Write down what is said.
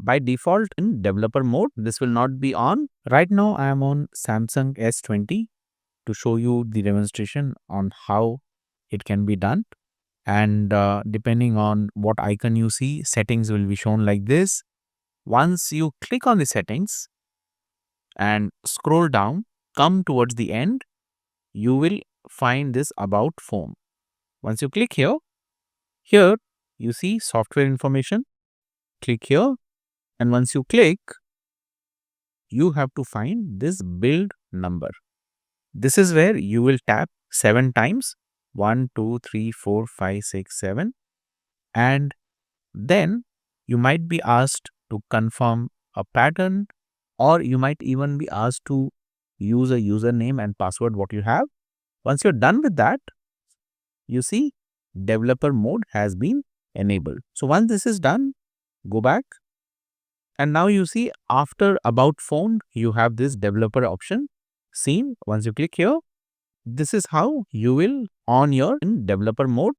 By default in developer mode, this will not be on. Right now I am on Samsung S20 to show you the demonstration on how it can be done. And depending on what icon you see, settings will be shown like this. Once you click on the settings and scroll down, come towards the end, you will find this about phone. Once you click here, you see software information. Click here, and once you click, you have to find this build number. This is where you will tap 7 times, 1, 2, 3, 4, 5, 6, 7, and then you might be asked to confirm a pattern, or you might even be asked to use a username and password what you have. Once you're done with that, you see developer mode has been enabled. So once this is done, go back, and now you see after about phone, you have this developer option seen. Once you click here, this is how you will on your in developer mode